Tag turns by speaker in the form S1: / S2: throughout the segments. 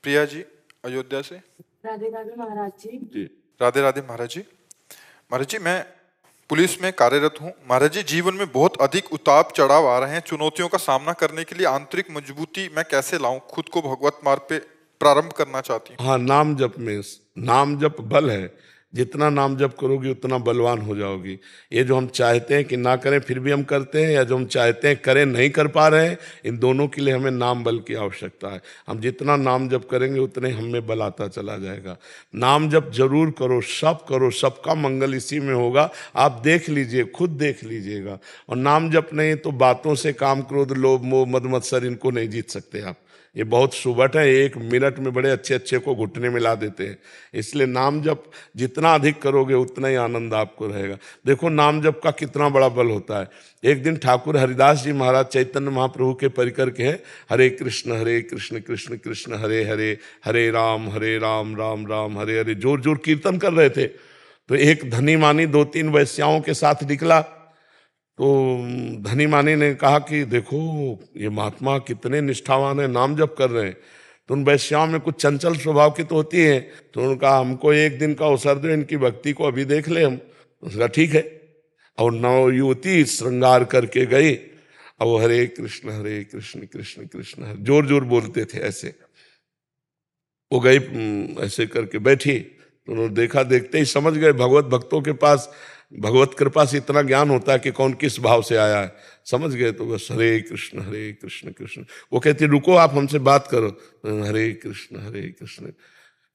S1: प्रिया जी अयोध्या से।
S2: राधे राधे महाराज जी।
S3: जी
S1: राधे राधे महाराज जी। महाराज जी मैं पुलिस में कार्यरत हूँ। महाराज जी जीवन में बहुत अधिक उतार चढ़ाव आ रहे हैं। चुनौतियों का सामना करने के लिए आंतरिक मजबूती मैं कैसे लाऊं? खुद को भगवत मार्ग पे प्रारंभ करना चाहती हूँ।
S3: हाँ, नाम जप में नाम जप बल है। जितना नाम जप करोगी उतना बलवान हो जाओगी। ये जो हम चाहते हैं कि ना करें फिर भी हम करते हैं, या जो हम चाहते हैं करें नहीं कर पा रहे हैं, इन दोनों के लिए हमें नाम बल की आवश्यकता है। हम जितना नाम जप करेंगे उतने हमें बल आता चला जाएगा। नाम जप जरूर करो, सब करो, सबका मंगल इसी में होगा। आप देख लीजिए, खुद देख लीजिएगा। और नाम जप नहीं तो बातों से काम, क्रोध, लोभ, मोह, मद मत्सर इनको नहीं जीत सकते आप। ये बहुत सुबट है, 1 मिनट में बड़े अच्छे अच्छे को घुटने में ला देते हैं। इसलिए नाम जप जितना अधिक करोगे उतना ही आनंद आपको रहेगा। देखो नाम जप का कितना बड़ा बल होता है। एक दिन ठाकुर हरिदास जी महाराज चैतन्य महाप्रभु के परिकर के हैं, हरे कृष्ण कृष्ण कृष्ण हरे हरे, हरे राम राम राम हरे हरे, जोर जोर कीर्तन कर रहे थे। तो एक धनी मानी 2-3 वैश्याओं के साथ निकला। तो धनी मानी ने कहा कि देखो ये महात्मा कितने निष्ठावान है, नाम जप कर रहे हैं। तो उन वैश्याओं में कुछ चंचल स्वभाव की तो होती है। तो उन्होंने कहा हमको एक दिन का अवसर दो, इनकी भक्ति को अभी देख ले हम। उसका ठीक है। और नव युवती श्रृंगार करके गई। और वो हरे कृष्ण कृष्ण कृष्ण हरे जोर जोर बोलते थे ऐसे। वो गई ऐसे करके बैठी। तो उन्होंने देखा, देखते ही समझ गए। भगवत भक्तों के पास भगवत कृपा से इतना ज्ञान होता है कि कौन किस भाव से आया है, समझ गए। तो बस हरे कृष्ण कृष्ण। वो कहती रुको आप हमसे बात करो। हरे कृष्ण।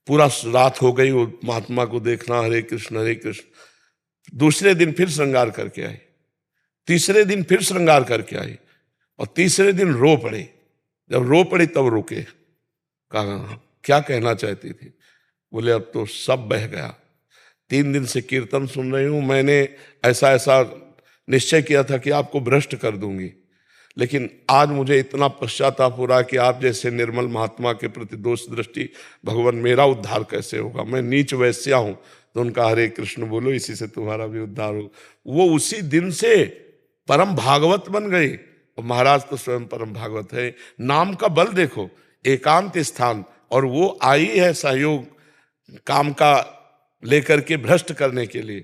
S3: पूरा रात हो गई वो महात्मा को देखना, हरे कृष्ण। दूसरे दिन फिर श्रृंगार करके आई, तीसरे दिन फिर श्रृंगार करके आई, और तीसरे दिन रो पड़े। जब रो पड़ी तब रुके। कहा क्या कहना चाहती थी? बोले अब तो सब बह गया। 3 दिन से कीर्तन सुन रही हूं, मैंने ऐसा ऐसा निश्चय किया था कि आपको भ्रष्ट कर दूंगी, लेकिन आज मुझे इतना पश्चाताप हो रहा है कि आप जैसे निर्मल महात्मा के प्रति दोष दृष्टि, भगवान मेरा उद्धार कैसे होगा? मैं नीच वैश्या हूं। तो उनका हरे कृष्ण बोलो, इसी से तुम्हारा भी उद्धार हो। वो उसी दिन से परम भागवत बन गई। और महाराज तो स्वयं परम भागवत है। नाम का बल देखो, एकांत स्थान, और वो आई है सहयोग काम का लेकर के भ्रष्ट करने के लिए।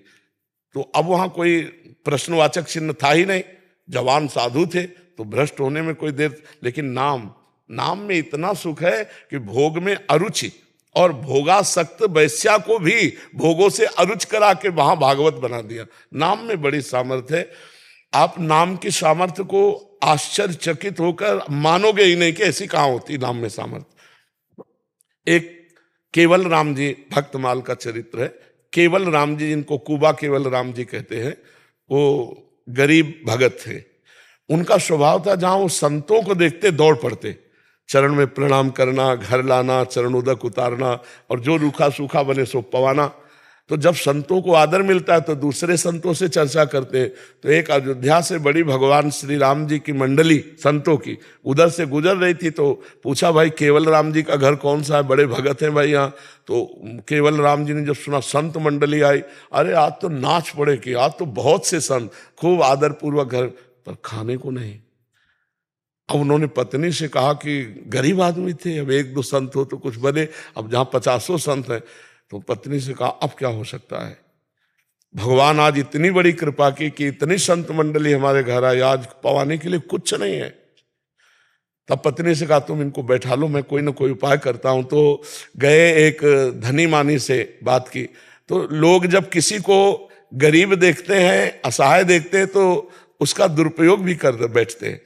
S3: तो अब वहां कोई प्रश्नवाचक चिन्ह था ही नहीं। जवान साधु थे तो भ्रष्ट होने में कोई देर, लेकिन नाम में इतना सुख है कि भोग में अरुचि, और भोगासक्त वैश्या को भी भोगों से अरुच करा के वहां भागवत बना दिया। नाम में बड़ी सामर्थ्य है। आप नाम की सामर्थ्य को आश्चर्यचकित होकर मानोगे ही नहीं कि ऐसी कहां होती नाम में सामर्थ्य। एक केवल राम जी, भक्तमाल का चरित्र है। केवल राम जी, जिनको कुबा केवल राम जी कहते हैं, वो गरीब भगत थे। उनका स्वभाव था जहां वो संतों को देखते दौड़ पड़ते, चरण में प्रणाम करना, घर लाना, चरणोदक उतारना, और जो रूखा सूखा बने सो पवाना। तो जब संतों को आदर मिलता है तो दूसरे संतों से चर्चा करते हैं। तो एक अयोध्या से बड़ी भगवान श्री राम जी की मंडली संतों की उधर से गुजर रही थी। तो पूछा भाई केवल राम जी का घर कौन सा है? बड़े भगत हैं भाई यहाँ। तो केवल राम जी ने जब सुना संत मंडली आई, अरे आज तो नाच पड़े कि आज तो बहुत से संत, खूब आदर पूर्वक घर, पर खाने को नहीं। अब उन्होंने पत्नी से कहा कि गरीब आदमी थे, अब 1-2 संत हो तो कुछ बने, अब जहाँ 50 संत हैं। तो पत्नी से कहा अब क्या हो सकता है? भगवान आज इतनी बड़ी कृपा की कि इतनी संत मंडली हमारे घर आई, आज पवाने के लिए कुछ नहीं है। तब पत्नी से कहा तुम इनको बैठा लो, मैं कोई ना कोई उपाय करता हूं। तो गए, एक धनी मानी से बात की। तो लोग जब किसी को गरीब देखते हैं, असहाय देखते हैं, तो उसका दुरुपयोग भी कर बैठते हैं।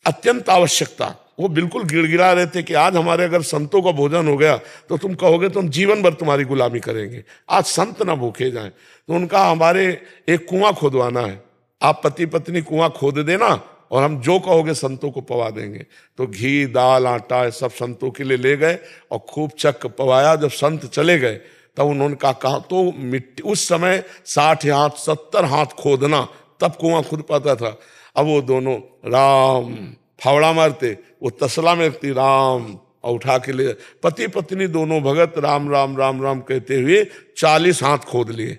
S3: अत्यंत आवश्यकता, वो बिल्कुल गिड़गिड़ा रहे थे कि आज हमारे अगर संतों का भोजन हो गया तो तुम कहोगे तो हम जीवन भर तुम्हारी गुलामी करेंगे, आज संत ना भूखे जाएं। तो उनका हमारे एक कुआं खोदवाना है, आप पति पत्नी कुआं खोद देना और हम जो कहोगे संतों को पवा देंगे। तो घी, दाल, आटा सब संतों के लिए ले गए और खूब चक पवाया। जब संत चले गए तब उन्होंने कहा तो मिट्टी, उस समय 60 हाथ 70 हाथ खोदना तब कुआं खुद पाता था। अब वो दोनों राम फावड़ा मारते, वो तसला में रखती राम, और उठा के ले, पति पत्नी दोनों भगत राम राम राम राम कहते हुए 40 हाथ खोद लिए।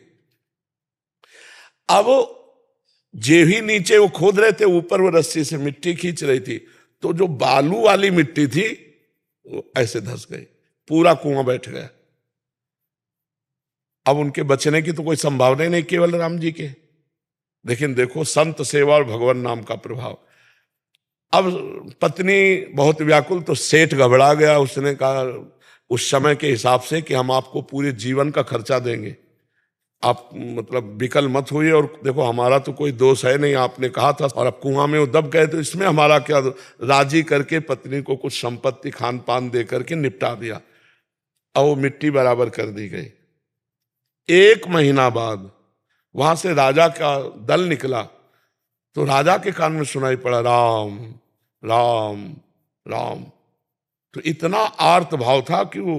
S3: अब जे ही नीचे वो खोद रहे थे, ऊपर वो रस्सी से मिट्टी खींच रही थी, तो जो बालू वाली मिट्टी थी वो ऐसे धंस गई। पूरा कुआं बैठ गया। अब उनके बचने की तो कोई संभावना ही नहीं केवल राम जी के। लेकिन देखो संत सेवा और भगवान नाम का प्रभाव। अब पत्नी बहुत व्याकुल, तो सेठ घबरा गया। उसने कहा उस समय के हिसाब से कि हम आपको पूरे जीवन का खर्चा देंगे, आप मतलब विकल मत होइए, और देखो हमारा तो कोई दोष है नहीं, आपने कहा था, और अब कुआं में वो दब गए तो इसमें हमारा क्या। राजी करके पत्नी को कुछ संपत्ति खान पान दे करके निपटा दिया, और वो मिट्टी बराबर कर दी गई। 1 महीना बाद वहां से राजा का दल निकला, तो राजा के कान में सुनाई पड़ा राम राम राम। तो इतना आर्त भाव था कि वो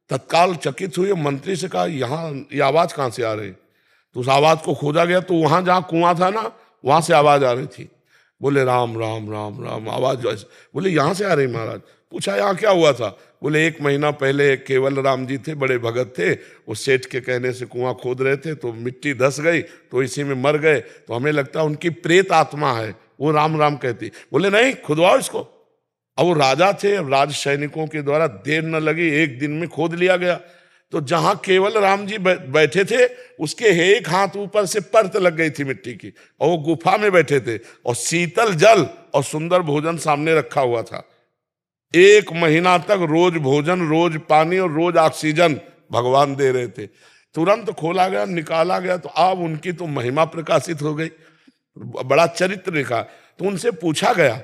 S3: तत्काल चकित हुए, मंत्री से कहा यहाँ ये आवाज कहाँ से आ रही। तो उस आवाज को खोजा गया, तो वहां जहां कुआं था ना, वहां से आवाज आ रही थी। बोले राम राम राम राम आवाज। बोले यहां से आ रही महाराज। पूछा यहाँ क्या हुआ था। बोले 1 महीना पहले केवल राम जी थे, बड़े भगत थे, वो सेठ के कहने से कुआं खोद रहे थे, तो मिट्टी धस गई, तो इसी में मर गए, तो हमें लगता है उनकी प्रेत आत्मा है, वो राम राम कहती। बोले नहीं, खुदवाओ इसको। अब वो राजा थे, राज सैनिकों के द्वारा देर न लगी, 1 दिन में खोद लिया गया। तो जहां केवल राम जी बैठे थे, उसके एक हाथ ऊपर से परत लग गई थी मिट्टी की, और वो गुफा में बैठे थे, और शीतल जल और सुंदर भोजन सामने रखा हुआ था। 1 महीना तक रोज भोजन, रोज पानी और रोज ऑक्सीजन भगवान दे रहे थे। तुरंत खोला गया, निकाला गया, तो अब उनकी तो महिमा प्रकाशित हो गई, बड़ा चरित्र लिखा। तो उनसे पूछा गया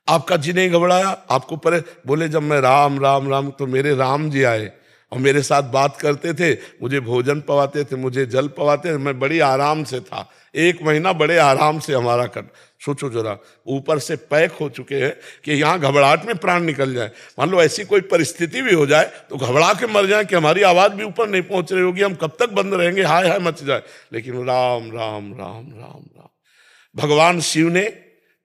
S3: आपका जी नहीं घबराया, आपको परे। बोले जब मैं राम राम राम, तो मेरे राम जी आए और मेरे साथ बात करते थे, मुझे भोजन पवाते थे, मुझे जल पवाते थे, मैं बड़ी आराम से था। 1 महीना बड़े आराम से हमारा कट। सोचो जरा, ऊपर से पैक हो चुके हैं कि यहाँ घबराहट में प्राण निकल जाए। मान लो ऐसी कोई परिस्थिति भी हो जाए तो घबरा के मर जाए कि हमारी आवाज भी ऊपर नहीं पहुंच रही होगी, हम कब तक बंद रहेंगे, हाय हाय मच जाए। लेकिन राम राम राम राम राम। भगवान शिव ने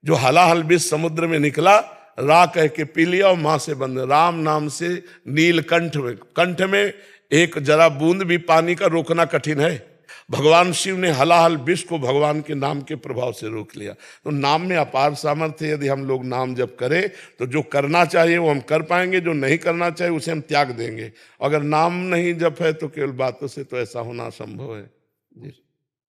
S3: जो हलाहल बीच समुद्र में निकला, रा कह के पी लिया और मां से बंद। राम नाम से नीलकंठ में, कंठ में एक जरा बूंद भी पानी का रोकना कठिन है। भगवान शिव ने हलाहल विष को भगवान के नाम के प्रभाव से रोक लिया। तो नाम में अपार सामर्थ्य। यदि हम लोग नाम जप करें तो जो करना चाहिए वो हम कर पाएंगे, जो नहीं करना चाहिए उसे हम त्याग देंगे। अगर नाम नहीं जप है तो केवल बातों से तो ऐसा होना असंभव है। जी।